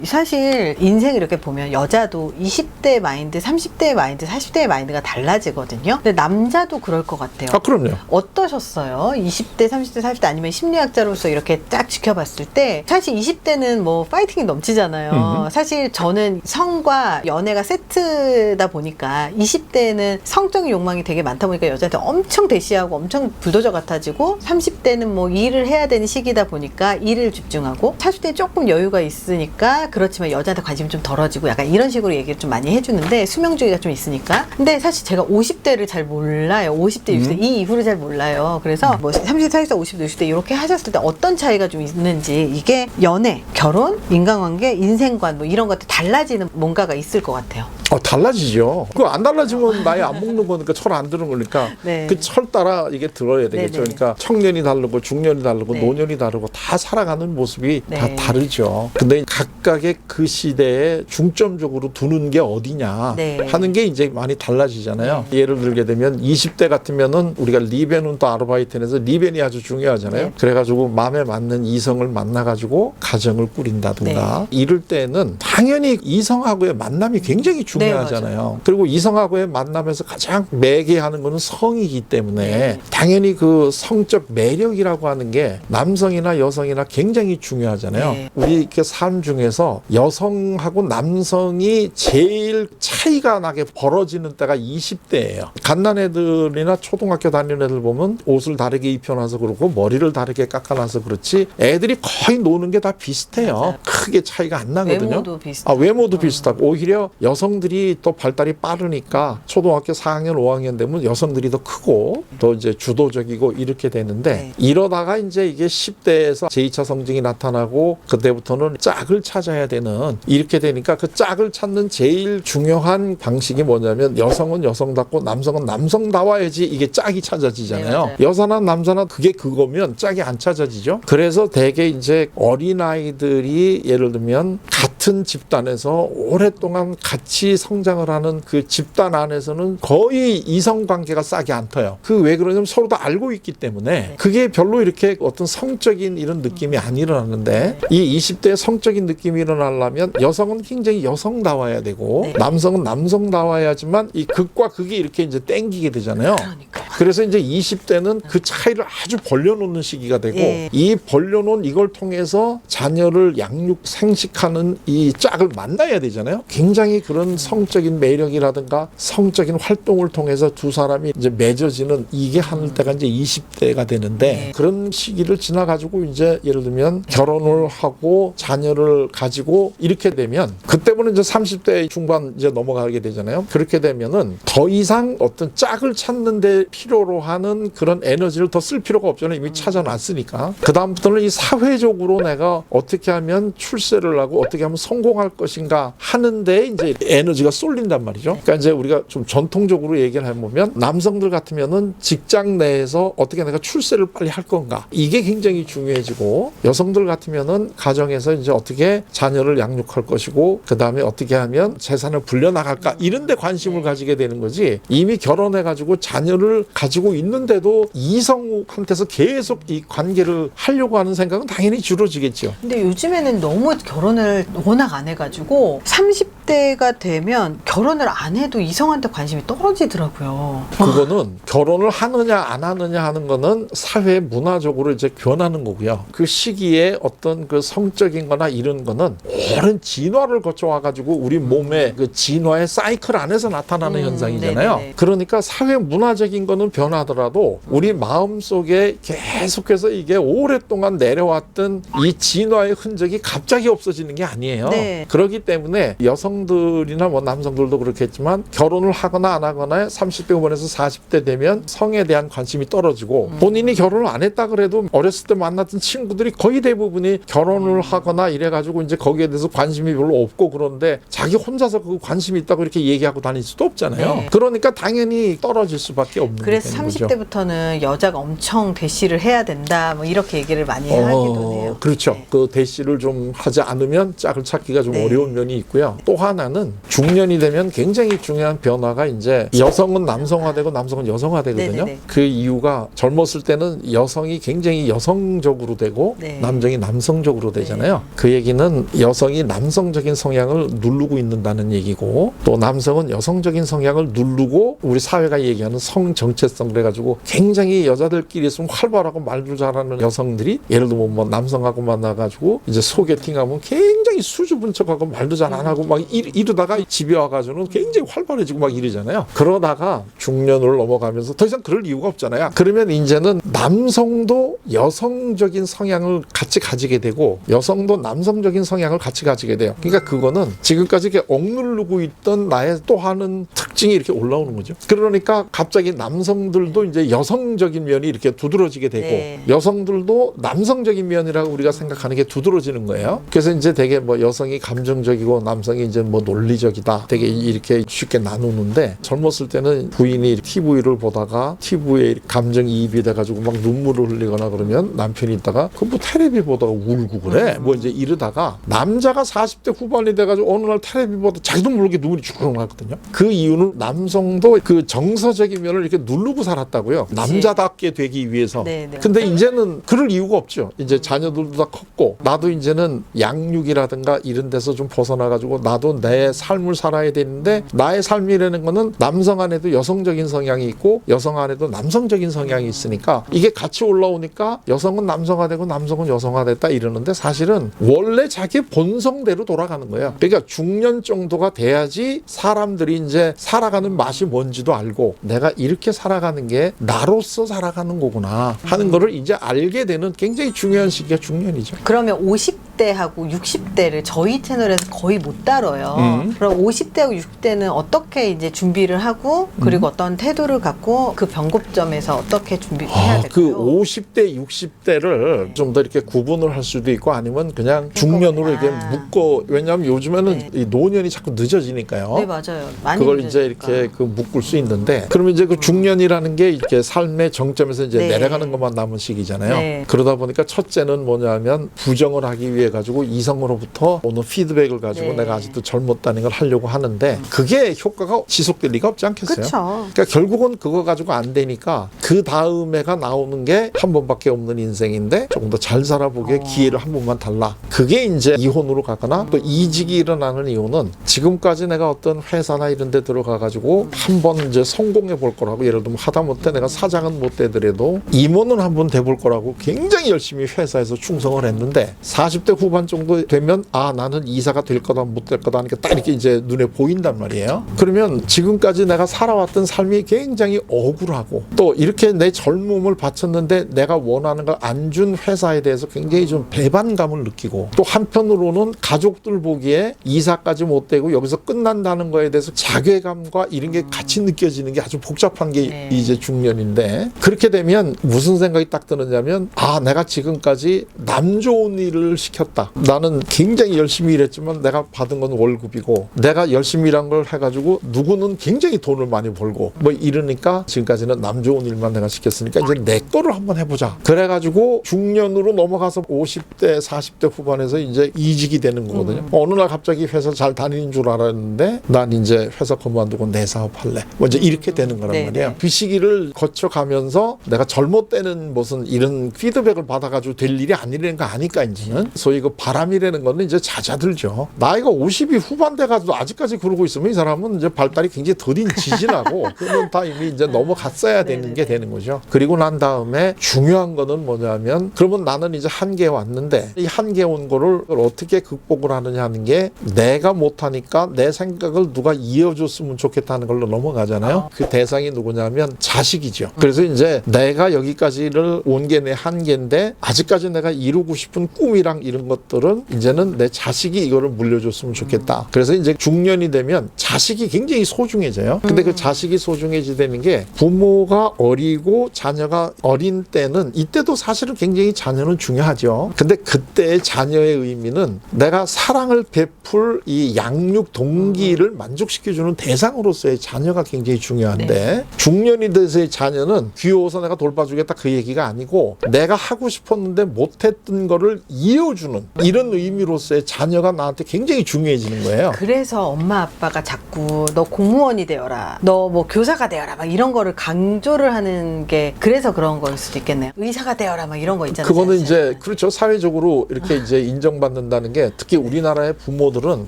사실 인생 이렇게 보면 여자도 20대 마인드, 30대 마인드, 40대 마인드가 달라지거든요. 근데 남자도 그럴 것 같아요. 아, 그럼요. 어떠셨어요? 20대, 30대, 40대 아니면 심리학자로서 이렇게 딱 지켜봤을 때 사실 20대는 뭐 파이팅이 넘치잖아요. 사실 저는 성과 연애가 세트다 보니까 20대는 성적인 욕망이 되게 많다 보니까 여자한테 엄청 대시하고 엄청 불도저 같아지고 30대는 뭐 일을 해야 되는 시기다 보니까 일을 집중하고 40대에 조금 여유가 있으니까 그렇지만 여자한테 관심이 좀 덜어지고 약간 이런 식으로 얘기를 좀 많이 해주는데 수명주의가 좀 있으니까. 근데 사실 제가 50대를 잘 몰라요. 50대, 60대 이 이후를 잘 몰라요. 그래서 뭐 30대, 40대, 50대, 60대 이렇게 하셨을 때 어떤 차이가 좀 있는지, 이게 연애, 결혼, 인간관계, 인생관 뭐 이런 것들 달라지는 뭔가가 있을 것 같아요. 달라지죠. 그거 안 달라지면 나이 안 먹는 거니까 철 안 드는 거니까 네. 그 철 따라 이게 들어야 되겠죠. 네네. 그러니까 청년이 다르고 중년이 다르고 네. 노년이 다르고 다 살아가는 모습이 네. 다 다르죠. 근데 각각의 그 시대에 중점적으로 두는 게 어디냐 네. 하는 게 이제 많이 달라지잖아요. 예를 들게 되면 20대 같으면은 우리가 리벤은 또 아르바이트에서 리벤이 아주 중요하잖아요. 네. 그래가지고 마음에 맞는 이성을 만나가지고 가정을 꾸린다든가 이럴 때는 당연히 이성하고의 만남이 굉장히 중요하잖아요. 그리고 이성하고의 만남에서 가장 매개하는 거는 성이기 때문에 당연히 그 성적 매력이라고 하는 게 남성이나 여성이나 굉장히 중요하잖아요. 네. 우리 이렇게 삶 중에서 여성하고 남성이 제일 차이가 나게 벌어지는 때가 20대예요. 갓난 애들이나 초등학교 다니는 애들 보면 옷을 다르게 입혀놔서 그렇고 머리를 다르게 깎아놔서 그렇지 애들이 거의 노는 게 다 비슷해요. 맞아요. 크게 차이가 안 나거든요. 외모도 비슷하고. 외모도 비슷하고 오히려 여성들이 또 발달이 빠르니까 초등학교 4학년, 5학년 되면 여성들이 더 크고 더 이제 주도적이고 이렇게 되는데 네. 이러다가 이제 이게 10대에서 제2차 성징이 나타나고 그때부터는 짝을 찾아야 되는 이렇게 되니까 그 짝을 찾는 제일 중요한 방식이 뭐냐면 여성은 여성답고 남성은 남성다워야지 이게 짝이 찾아지잖아요. 네, 여자나 남자나 그게 그거면 짝이 안 찾아지죠. 그래서 대개 이제 어린아이들이 예를 들면 같은 집단에서 오랫동안 같이 성장을 하는 그 집단 안에서는 거의 이성관계가 싹이 안 터요. 그 왜 그러냐면 서로 다 알고 있기 때문에 그게 별로 이렇게 어떤 성적인 이런 느낌이 안 일어나는데 이 20대에 성적인 느낌이 일어나려면 여성은 굉장히 여성다워야 되고 남성은 남성다워야지만 이 극과 극이 이렇게 이제 땡기게 되잖아요. 그러니까요. 그래서 이제 20대는 그 차이를 아주 벌려놓는 시기가 되고 예. 이 벌려놓은 이걸 통해서 자녀를 양육 생식하는 이 짝을 만나야 되잖아요. 굉장히 그런 성적인 매력이라든가 성적인 활동을 통해서 두 사람이 이제 맺어지는 이게 하는 때가 이제 20대가 되는데 그런 시기를 지나가지고 이제 예를 들면 결혼을 하고 자녀를 가지고 이렇게 되면 그때부터는 이제 30대 중반 이제 넘어가게 되잖아요. 그렇게 되면은 더 이상 어떤 짝을 찾는데 필요로 하는 그런 에너지를 더 쓸 필요가 없잖아요. 이미 찾아놨으니까. 그 다음부터는 이 사회적으로 내가 어떻게 하면 출세를 하고 어떻게 하면 성공할 것인가 하는데 이제 에너지가 쏠린단 말이죠. 그러니까 이제 우리가 좀 전통적으로 얘기를 해보면 남성들 같으면은 직장 내에서 어떻게 내가 출세를 빨리 할 건가 이게 굉장히 중요해지고 여성들 같으면은 가정에서 이제 어떻게 자녀를 양육할 것이고 그 다음에 어떻게 하면 재산을 불려나갈까 이런 데 관심을 가지게 되는 거지 이미 결혼해가지고 자녀를 가지고 있는데도 이성한테서 계속 이 관계를 하려고 하는 생각은 당연히 줄어지겠죠. 근데 요즘에는 너무 결혼을 워낙 안 해가지고 30대가 되면 결혼을 안 해도 이성한테 관심이 떨어지더라고요. 그거는 결혼을 하느냐 안 하느냐 하는 거는 사회 문화적으로 이제 변하는 거고요. 그 시기에 어떤 그 성적인 거나 이런 거는 오랜 진화를 거쳐와가지고 우리 몸의 그 진화의 사이클 안에서 나타나는 현상이잖아요. 네네네. 그러니까 사회 문화적인 거는 변하더라도 우리 마음 속에 계속해서 이게 오랫동안 내려왔던 이 진화의 흔적이 갑자기 없어지는 게 아니에요. 네. 그렇기 때문에 여성들이나 뭐 남성들도 그렇겠지만 결혼을 하거나 안 하거나 30대 후반에서 40대 되면 성에 대한 관심이 떨어지고 본인이 결혼을 안 했다 그래도 어렸을 때 만났던 친구들이 거의 대부분이 결혼을 하거나 이래가지고 이제 거기에 대해서 관심이 별로 없고 그런데 자기 혼자서 그 관심이 있다고 이렇게 얘기하고 다닐 수도 없잖아요. 네. 그러니까 당연히 떨어질 수밖에 없는 그래서 되는 거죠. 30대부터는 여자가 엄청 대시를 해야 된다 뭐 이렇게 얘기를 많이 하기도 해요. 그렇죠. 네. 그 대시를 좀 하지 않으면 짝을 찾기가 좀 네. 어려운 면이 있고요. 또 하나는 중년이 되면 굉장히 중요한 변화가 이제 여성은 남성화되고 남성은 여성화되거든요. 네네네. 그 이유가 젊었을 때는 여성이 굉장히 여성적으로 되고 네. 남성이 남성적으로 되잖아요. 그 얘기는 여성이 남성적인 성향을 누르고 있는다는 얘기고 또 남성은 여성적인 성향을 누르고 우리 사회가 얘기하는 성 정체성 그래가지고 굉장히 여자들끼리 있으면 활발하고 말도 잘하는 여성들이 예를 들면 뭐 남성하고 만나가지고 이제 소개팅하면 굉장히 수줍은 척하고 말도 잘 안 하고 막 이러다가 집에 와가지고는 굉장히 활발해지고 막 이러잖아요. 그러다가 중년으로 넘어가면서 더 이상 그럴 이유가 없잖아요. 그러면 이제는 남성도 여성적인 성향을 같이 가지게 되고 여성도 남성적인 성향을 같이 가지게 돼요. 그러니까 그거는 지금까지 이렇게 억누르고 있던 나의 또 하는 특징이 이렇게 올라오는 거죠. 그러니까 갑자기 남성들도 이제 여성적인 면이 이렇게 두드러지게 되고 네. 여성들도 남성적인 면이라고 우리가 생각하는 게 두드러지는 거예요. 그래서 이제 되게 뭐 여성이 감정적이고 남성이 이제 뭐 논리적이다. 되게 이렇게 쉽게 나누는데 젊었을 때는 부인이 TV를 보다가 TV에 감정이입이 돼가지고 막 눈물을 흘리거나 그러면 남편이 있다가 그 뭐 텔레비 보다가 울고 그래. 뭐 이제 이러다가 남자가 40대 후반이 돼가지고 어느 날 텔레비 보다 자기도 모르게 눈물이 쭉 나거든요. 그 이유는 남성도 그 정서적인 면을 이렇게 누르고 살았다고요. 남자답게 되기 위해서. 네네. 근데 이제는 그럴 이유가 없죠. 이제 자녀들도 다 컸고 나도 이제는 양육이라든가 이런 데서 좀 벗어나가지고 나도 내 삶을 살아야 되는데 나의 삶이라는 거는 남성 안에도 여성적인 성향이 있고 여성 안에도 남성적인 성향이 있으니까 이게 같이 올라오니까 여성은 남성화되고 남성은 여성화됐다 이러는데 사실은 원래 자기 본성대로 돌아가는 거예요. 그러니까 중년 정도가 돼야지 사람들이 이제 살아가는 맛이 뭔지도 알고 내가 이렇게 살아가는 게 나로서 살아가는 거구나 하는 거를 이제 알게 되는 굉장히 중요한 시기가 중년이죠. 그러면 50대하고 60대를 저희 채널에서 거의 못 다뤄요. 그럼 50대하고 60대는 어떻게 이제 준비를 하고 그리고 어떤 태도를 갖고 그 변곡점에서 어떻게 준비해야 될까요? 그 50대, 60대를 좀 더 이렇게 구분을 할 수도 있고 아니면 그냥 중년으로 이렇게 묶어 왜냐하면 요즘에는 네. 이 노년이 자꾸 늦어지니까요. 네, 맞아요. 많이 그걸 늦어지니까. 이제 이렇게 그 묶을 수 있는데 그러면 이제 그 중년이라는 게 이렇게 삶의 정점에서 이제 네. 내려가는 것만 남은 시기잖아요. 네. 그러다 보니까 첫째는 뭐냐면 부정을 하기 위해 가지고 이성으로부터 오는 피드백을 가지고 네. 내가 아직도 젊었다는 걸 하려고 하는데 그게 효과가 지속될 리가 없지 않겠어요? 그렇죠. 그러니까 결국은 그거 가지고 안 되니까 그 다음에가 나오는 게 한 번밖에 없는 인생인데 조금 더 잘 살아보게 기회를 한 번만 달라. 그게 이제 이혼으로 가거나 또 이직이 일어나는 이유는 지금까지 내가 어떤 회사나 이런 데 들어가 가지고 한 번 이제 성공해 볼 거라고 예를 들면 하다못해 내가 사장은 못 되더라도 임원은 한 번 돼 볼 거라고 굉장히 열심히 회사에서 충성을 했는데 40대 후반 정도 되면 아 나는 이사가 될 거다 못 될 거다 하니까 딱 이렇게 이제 눈에 보인단 말이에요. 그러면 지금까지 내가 살아왔던 삶이 굉장히 억울하고 또 이렇게 내 젊음을 바쳤는데 내가 원하는 걸 안 준 회사에 대해서 굉장히 좀 배반감을 느끼고 또 한편으로는 가족들 보기에 이사까지 못 되고 여기서 끝난다는 거에 대해서 자괴감과 이런 게 같이 느껴지는 게 아주 복잡한 게 네. 이제 중년인데 그렇게 되면 무슨 생각이 딱 드느냐면 아 내가 지금까지 남 좋은 일을 시켰다. 나는 굉장히 열심히 일했지만 내가 받은 건 월급이고 내가 열심히 일한 걸 해가지고 누구는 굉장히 돈을 많이 벌고 뭐 이러니까 지금까지는 남 좋은 일만 내가 시켰으니까 이제 내 거를 한번 해보자. 그래가지고 중년으로 넘어가서 50대 40대 후반에서 이제 이직이 되는 거거든요. 어느 날 갑자기 회사 잘 다니는 줄 알았는데 난 이제 회사 그만두고 내 사업 할래. 뭐 이제 이렇게 되는 거란 네, 말이에요. 네. 그 시기를 거쳐가면서 내가 젊었다는 무슨 이런 피드백을 받아가지고 될 일이 아니라는 거 아니까 이제는 소위 그 바람이라는 거는 이제 잦아들죠. 나이가 50이 후반 돼가지고 아직까지 그러고 있으면 이 사람은 이제 발달이 굉장히 더딘 지진하고 그건 다 이미 이제 넘어갔어야 되는 게 되는 거죠. 그리고 난 다음에 중요한 거는 뭐냐면 그러면 나는 이제 한계에 왔는데 이 한계에 온 거를 어떻게 극복을 하느냐 하는 게 내가 못하니까 내 생각을 누가 이어줬으면 좋겠다는 걸로 넘어가잖아요. 그 대상이 누구냐면 자식이죠. 그래서 이제 내가 여기까지를 온 게 내 한계인데 아직까지 내가 이루고 싶은 꿈이랑 이런 것들은 이제는 내 자식이 이거를 물려줬으면 좋겠다. 그래서 이제 중년이 되면 자식이 굉장히 소중해져요. 근데 그 자식이 소중해지는 게 부모가 어리고 자녀가 어린 때는 이때도 사실은 굉장히 자녀는 중요하죠. 근데 그때의 자녀의 의미는 내가 사랑을 베풀 이 양육 동기를 만족시켜주는 대상으로서의 자녀가 굉장히 중요한데 중년이 돼서의 자녀는 귀여워서 내가 돌봐주겠다 그 얘기가 아니고 내가 하고 싶었는데 못했던 거를 이어주는 키워주는 이런 의미로서의 자녀가 나한테 굉장히 중요해지는 거예요. 그래서 엄마 아빠가 자꾸 너 공무원이 되어라, 너 뭐 교사가 되어라 막 이런 거를 강조를 하는 게 그래서 그런 거일 수도 있겠네요. 의사가 되어라 막 이런 거 있잖아요. 그거는 사실. 이제 그렇죠. 사회적으로 이렇게 이제 인정받는다는 게 특히 우리나라의 부모들은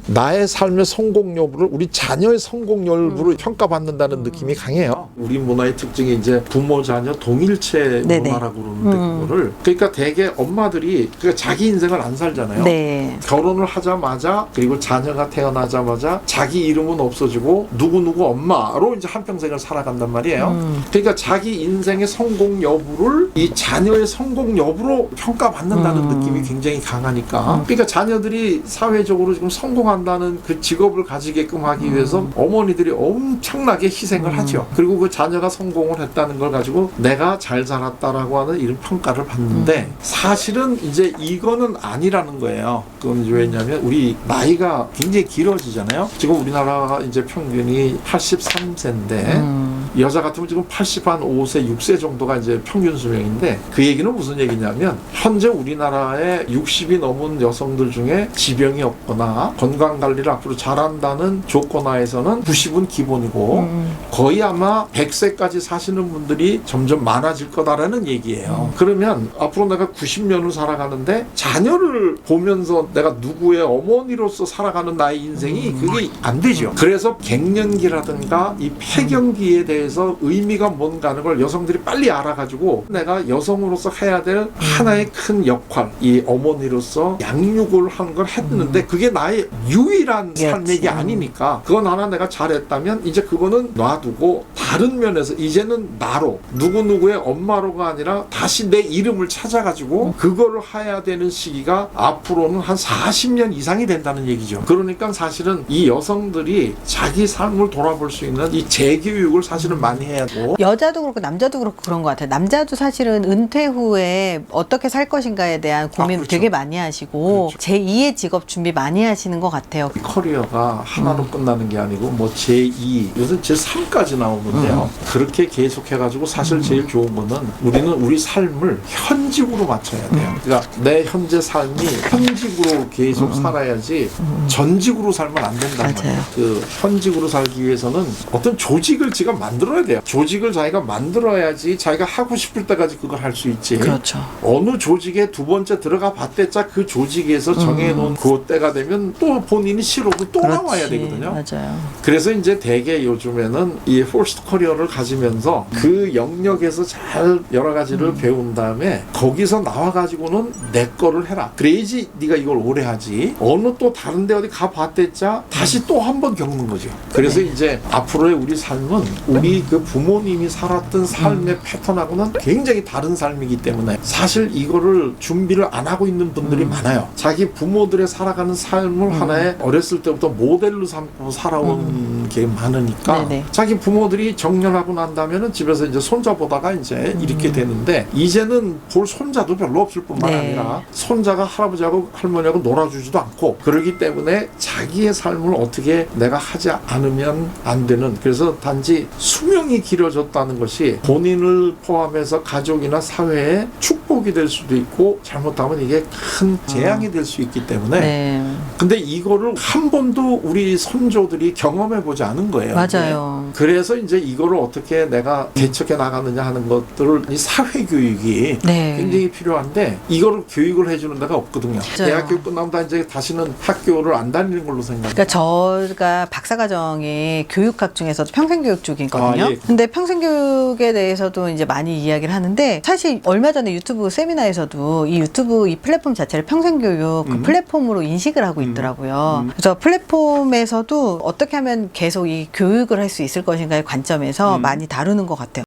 나의 삶의 성공 여부를 우리 자녀의 성공 여부를 평가받는다는 느낌이 강해요. 우리 문화의 특징이 이제 부모 자녀 동일체 네네. 문화라고 그러는데 그거를 그러니까 대개 엄마들이 그러니까 자기 인생을 안 살잖아요. 네. 결혼을 하자마자 그리고 자녀가 태어나자마자 자기 이름은 없어지고 누구누구 엄마로 이제 한평생을 살아간단 말이에요. 그러니까 자기 인생의 성공 여부를 이 자녀의 성공 여부로 평가받는다는 느낌이 굉장히 강하니까 그러니까 자녀들이 사회적으로 지금 성공한다는 그 직업을 가지게끔 하기 위해서 어머니들이 엄청나게 희생을 하죠. 그리고 그 자녀가 성공을 했다는 걸 가지고 내가 잘 살았다라고 하는 이런 평가를 받는데 사실은 이제 이거는 아니라는 거예요. 그건 이제 왜냐하면 우리 나이가 굉장히 길어지잖아요. 지금 우리나라가 이제 평균이 83세인데 여자 같으면 지금 5세, 6세 정도가 이제 평균 수명인데 그 얘기는 무슨 얘기냐면 현재 우리나라에 60이 넘은 여성들 중에 지병이 없거나 건강 관리를 앞으로 잘한다는 조건하에서는 90은 기본이고 거의 아마 100세까지 사시는 분들이 점점 많아질 거다라는 얘기예요. 그러면 앞으로 내가 90년을 살아가는데 자녀를 보면서 내가 누구의 어머니로서 살아가는 나의 인생이 그게 안 되죠. 그래서 갱년기라든가 이 폐경기에 대해서 의미가 뭔가 하는 걸 여성들이 빨리 알아가지고 내가 여성으로서 해야 될 하나의 큰 역할, 이 어머니로서 양육을 하는 걸 했는데 그게 나의 유일한 삶이 아니니까 그건 하나 내가 잘했다면 이제 그거는 놔두고 다른 면에서 이제는 나로 누구누구의 엄마로가 아니라 다시 내 이름을 찾아가지고 그거를 해야 되는 시기가 앞으로는 한 40년 이상이 된다는 얘기죠. 그러니까 사실은 이 여성들이 자기 삶을 돌아볼 수 있는 이 재교육을 사실은 많이 해야 되고 여자도 그렇고 남자도 그렇고 그런 것 같아요. 남자도 사실은 은퇴 후에 어떻게 살 것인가에 대한 고민을 그렇죠. 되게 많이 하시고 제2의 직업 준비 많이 하시는 것 같아요. 커리어가 하나로 끝나는 게 아니고 뭐 제2, 요즘 제3까지 나오는데요. 그렇게 계속해가지고 사실 제일 좋은 거는 우리는 우리 삶을 현직으로 맞춰야 돼요. 그러니까 내 현재 삶이 현직으로 계속 살아야지 전직으로 살면 안 된다는 거예요. 그 현직으로 살기 위해서는 어떤 조직을 지가 만들어야 돼요. 조직을 자기가 만들어야지 자기가 하고 싶을 때까지 그걸 할 수 있지. 그렇죠. 어느 조직에 두 번째 들어가 봤댔자 그 조직에서 정해놓은 그 때가 되면 또 본인이 싫어도 또 나와야 되거든요. 맞아요. 그래서 이제 대개 요즘에는 이 포스트 커리어를 가지면서 그 영역에서 잘 여러 가지를 배운 다음에 거기서 나와가지고는 내 거를 해라. 그래야지 네가 이걸 오래 하지. 어느 또 다른 데 어디 가봤댔자 다시 또 한 번 겪는 거죠. 그래서 이제 앞으로의 우리 삶은 우리 그 부모님이 살았던 삶의 패턴하고는 굉장히 다른 삶이기 때문에 사실 이거를 준비를 안 하고 있는 분들이 많아요. 자기 부모들의 살아가는 삶을 하나의 어렸을 때부터 모델로 삼고 살아온 게 많으니까 네네. 자기 부모들이 정년하고 난다면은 집에서 이제 손자 보다가 이제 이렇게 되는데 이제는 볼 손자도 별로 없을 뿐만 네. 아니라 손자가 할아버지하고 할머니하고 놀아주지도 않고 그러기 때문에 자기의 삶을 어떻게 내가 하지 않으면 안 되는 그래서 단지 수명이 길어졌다는 것이 본인을 포함해서 가족이나 사회에 축복이 될 수도 있고 잘못하면 이게 큰 재앙이 될 수 있기 때문에 네. 근데 이거를 한 번도 우리 선조들이 경험해 보지 않은 거예요. 맞아요. 그래서 이제 이거를 어떻게 내가 개척해 나가느냐 하는 것들을 이 사회 교육이 네. 굉장히 필요한데 이거를 교육을 해주는 데가 없거든요. 맞아요. 대학교 끝나면 다 이제 다시는 학교를 안 다니는 걸로 생각해요. 그러니까 저가 박사과정이 교육학 중에서도 평생교육 쪽이거든요. 아, 예. 근데 평생교육에 대해서도 이제 많이 이야기를 하는데 사실 얼마 전에 유튜브 세미나에서도 이 유튜브 이 플랫폼 자체를 평생교육 그 플랫폼으로 인식을 하고 있더라고요. 그래서 플랫폼에서도 어떻게 하면 계속 이 교육을 할 수 있을 것인가의 관점에서 많이 다루는 것 같아요.